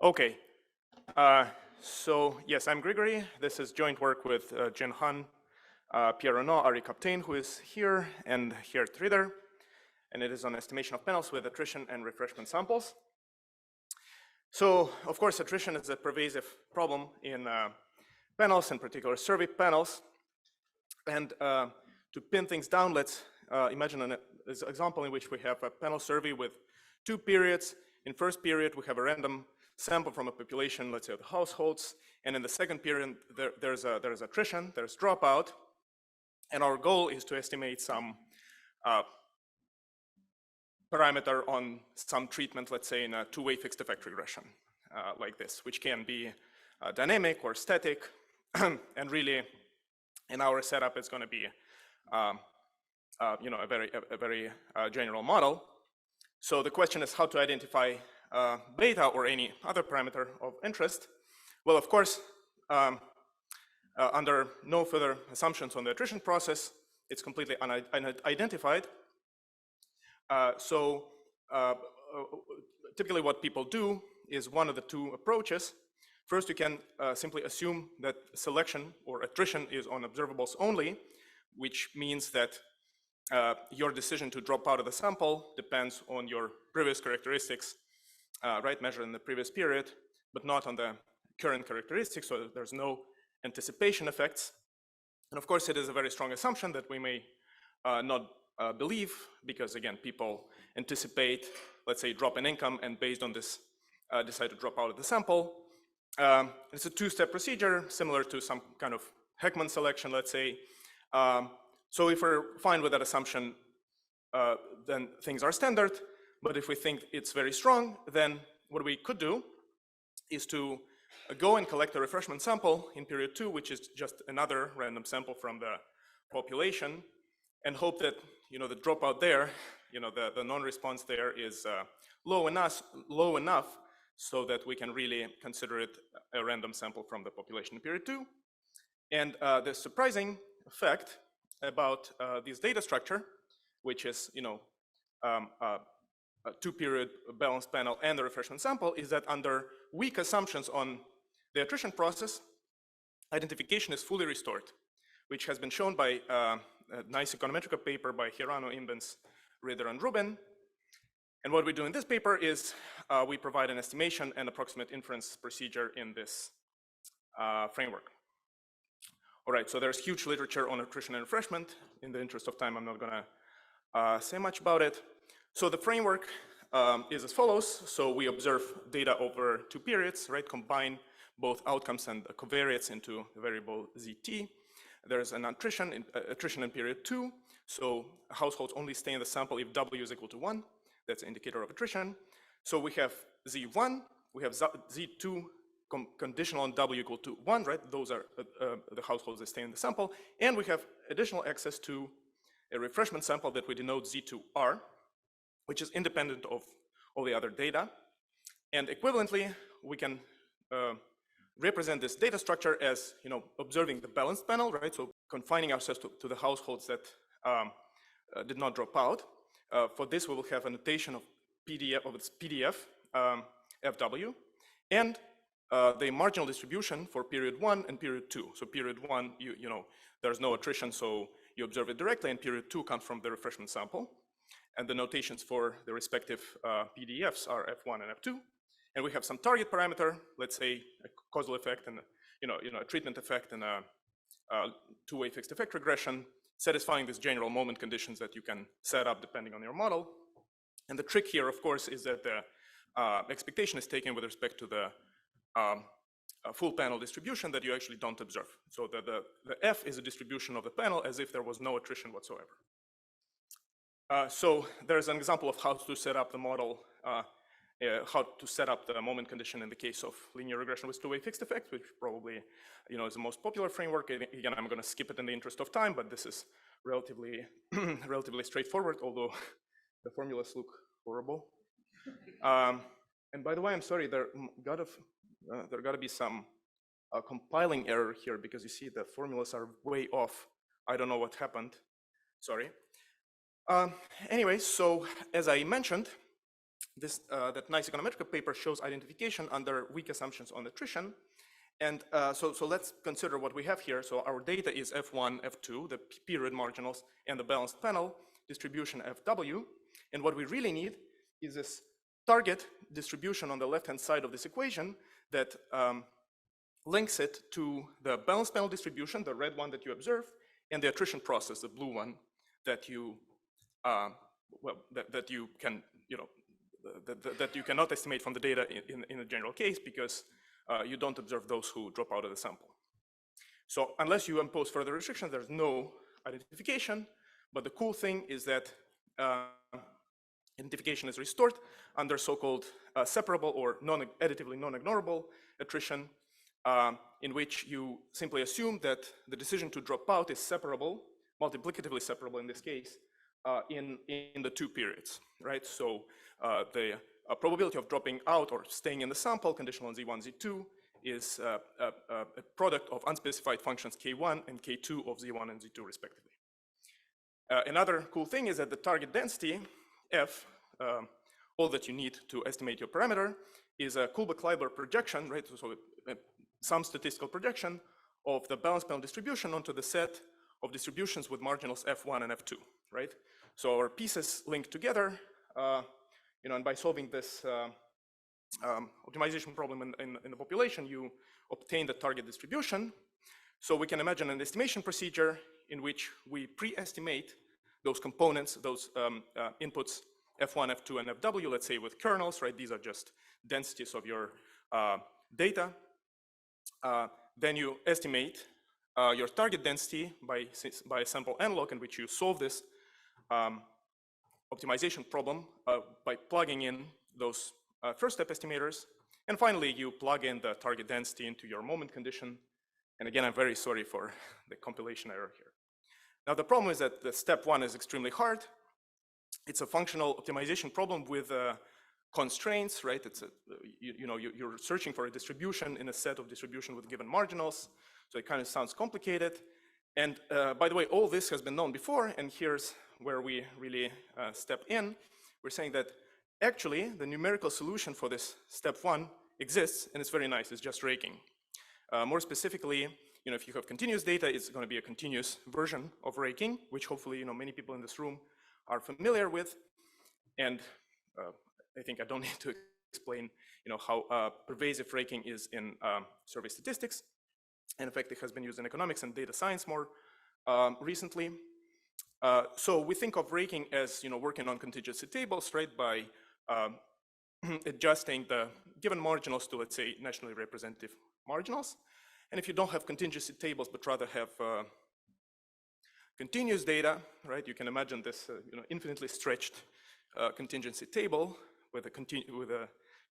Okay, so yes, I'm Grigory. This is joint work with Jin Han, Pierre Renaud, Ari Captain, who is here, and Geert Ridder. And it is on estimation of panels with attrition and refreshment samples. So, of course, attrition is a pervasive problem in panels, in particular survey panels. And to pin things down, let's imagine an example in which we have a panel survey with two periods. In first period, we have a random sample from a population, let's say of the households, and in the second period, there's attrition, there's dropout, and our goal is to estimate some parameter on some treatment, let's say in a two-way fixed effect regression like this, which can be dynamic or static, and really, in our setup, it's going to be a very general model. So the question is how to identify beta or any other parameter of interest. Well, of course, under no further assumptions on the attrition process, it's completely unidentified. Typically what people do is one of the two approaches. First, you can simply assume that selection or attrition is on observables only, which means that your decision to drop out of the sample depends on your previous characteristics, right, measured in the previous period, but not on the current characteristics, so there's no anticipation effects. And of course, it is a very strong assumption that we may not believe, because again, people anticipate, let's say, drop in income, and based on this, decide to drop out of the sample. It's a two-step procedure, similar to some kind of Heckman selection, let's say. So if we're fine with that assumption, then things are standard. But if we think it's very strong, then what we could do is to go and collect a refreshment sample in period 2, which is just another random sample from the population, and hope that the dropout there, the non-response there is low enough so that we can really consider it a random sample from the population in period 2. And the surprising effect about this data structure, which is a two-period balanced panel and the refreshment sample, is that under weak assumptions on the attrition process, identification is fully restored, which has been shown by a nice econometrica paper by Hirano, Imbens, Ridder, and Rubin. And what we do in this paper is we provide an estimation and approximate inference procedure in this framework. All right, so there's huge literature on attrition and refreshment. In the interest of time, I'm not gonna say much about it. So the framework is as follows. So we observe data over two periods, right? Combine both outcomes and covariates into a variable ZT. There's an attrition in period 2. So households only stay in the sample if W is equal to 1. That's an indicator of attrition. So we have Z1, we have Z2 conditional on W equal to 1, right? Those are the households that stay in the sample. And we have additional access to a refreshment sample that we denote Z2R, which is independent of all the other data. And equivalently, we can represent this data structure as observing the balanced panel, right? So confining ourselves to the households that did not drop out. For this, we will have a notation of its PDF FW, and the marginal distribution for period 1 and period 2. So period 1, there's no attrition, so you observe it directly, and period 2 comes from the refreshment sample. And the notations for the respective PDFs are F1 and F2. And we have some target parameter, let's say a causal effect and a treatment effect and a two-way fixed effect regression, satisfying these general moment conditions that you can set up depending on your model. And the trick here, of course, is that the expectation is taken with respect to the full panel distribution that you actually don't observe. So the F is a distribution of the panel as if there was no attrition whatsoever. So there's an example of how to set up the model, how to set up the moment condition in the case of linear regression with two-way fixed effect, which probably is the most popular framework. Again, I'm going to skip it in the interest of time, but this is relatively relatively straightforward, although the formulas look horrible. And by the way, I'm sorry, there got to be some compiling error here, because you see the formulas are way off. I don't know what happened. Sorry. Anyway, so as I mentioned, that nice econometric paper shows identification under weak assumptions on attrition. And so let's consider what we have here. So our data is F1, F2, the period marginals, and the balanced panel distribution FW. And what we really need is this target distribution on the left-hand side of this equation that links it to the balanced panel distribution, the red one that you observed, and the attrition process, the blue one that you that you can, that you cannot estimate from the data in a general case because you don't observe those who drop out of the sample. So unless you impose further restrictions, there's no identification. But the cool thing is that identification is restored under so-called separable or additively non-ignorable attrition, in which you simply assume that the decision to drop out is separable, multiplicatively separable in this case, in the two periods, right? So the probability of dropping out or staying in the sample, conditional on Z1, Z2, is a product of unspecified functions K1 and K2 of Z1 and Z2 respectively. Another cool thing is that the target density, F, all that you need to estimate your parameter, is a Kullback-Leibler projection, right? So some statistical projection of the balanced panel distribution onto the set of distributions with marginals F1 and F2, right? So our pieces link together, and by solving this optimization problem in the population, you obtain the target distribution. So we can imagine an estimation procedure in which we pre-estimate those components, those inputs, F1, F2, and FW, let's say with kernels, right? These are just densities of your data. Then you estimate your target density by sample analog in which you solve this optimization problem by plugging in those first step estimators. And finally, you plug in the target density into your moment condition. And again, I'm very sorry for the compilation error here. Now, the problem is that the step one is extremely hard. It's a functional optimization problem with constraints, right? It's you're searching for a distribution in a set of distribution with given marginals. So it kind of sounds complicated. And by the way, all this has been known before, and here's where we really step in. We're saying that actually the numerical solution for this step one exists, and it's very nice. It's just raking. More specifically, if you have continuous data, it's going to be a continuous version of raking, which hopefully many people in this room are familiar with. And I think I don't need to explain how pervasive raking is in survey statistics. And in fact, it has been used in economics and data science more recently. So we think of raking as working on contingency tables, right, by adjusting the given marginals to, let's say, nationally representative marginals. And if you don't have contingency tables, but rather have continuous data, right, you can imagine this infinitely stretched contingency table with a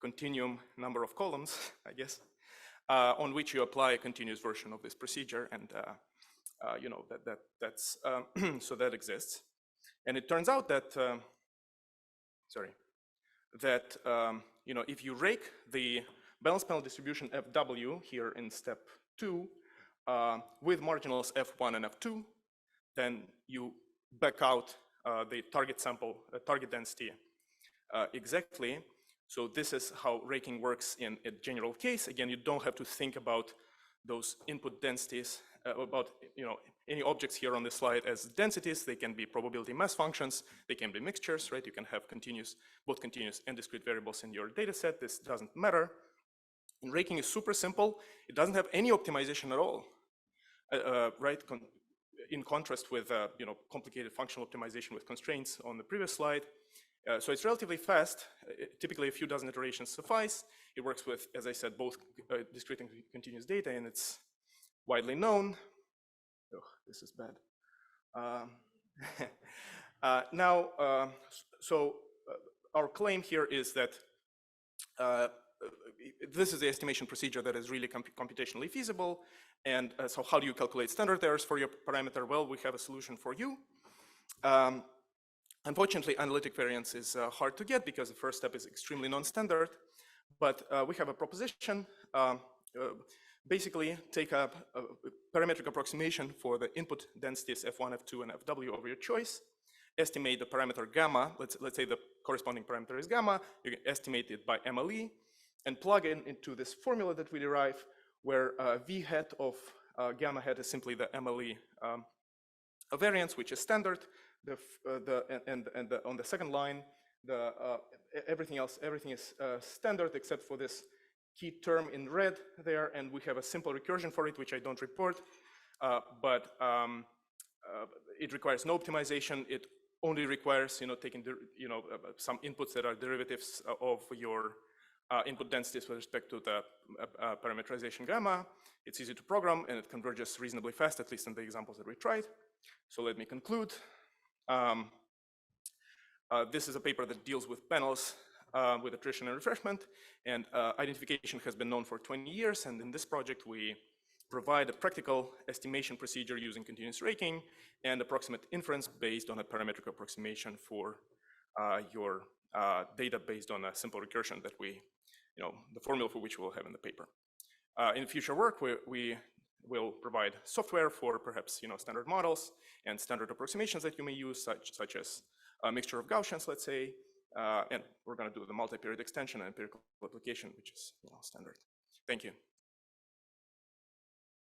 continuum number of columns, I guess, on which you apply a continuous version of this procedure, and that's so that exists. And it turns out that if you rake the balanced panel distribution FW here in step 2 with marginals F1 and F2, then you back out the target sample, target density exactly. So this is how raking works in a general case. Again, you don't have to think about those input densities, about any objects here on this slide as densities. They can be probability mass functions. They can be mixtures, right? You can have both continuous and discrete variables in your data set. This doesn't matter. And raking is super simple. It doesn't have any optimization at all, right? In contrast with complicated functional optimization with constraints on the previous slide. So it's relatively fast. Typically a few dozen iterations suffice. It works with, as I said, both discrete and continuous data, and it's widely known. Oh, this is bad. Our claim here is that this is the estimation procedure that is really computationally feasible. And so how do you calculate standard errors for your parameter? Well, we have a solution for you. Unfortunately, analytic variance is hard to get because the first step is extremely non-standard. But we have a proposition. Basically, take a parametric approximation for the input densities F1, F2, and FW of your choice. Estimate the parameter gamma. Let's say the corresponding parameter is gamma, you can estimate it by MLE, and plug in into this formula that we derive, where V hat of gamma hat is simply the MLE variance, which is standard. On the second line, everything is standard except for this key term in red there, and we have a simple recursion for it, which I don't report, but it requires no optimization. It only requires, taking some inputs that are derivatives of your input densities with respect to the parameterization gamma. It's easy to program, and it converges reasonably fast, at least in the examples that we tried. So let me conclude. This is a paper that deals with panels with attrition and refreshment, and identification has been known for 20 years, and in this project we provide a practical estimation procedure using continuous raking and approximate inference based on a parametric approximation for your data based on a simple recursion that the formula for which we'll have in the paper. In future work, we will provide software for perhaps standard models and standard approximations that you may use, such as a mixture of Gaussians, let's say, and we're going to do the multi-period extension and empirical application, which is standard. Thank you.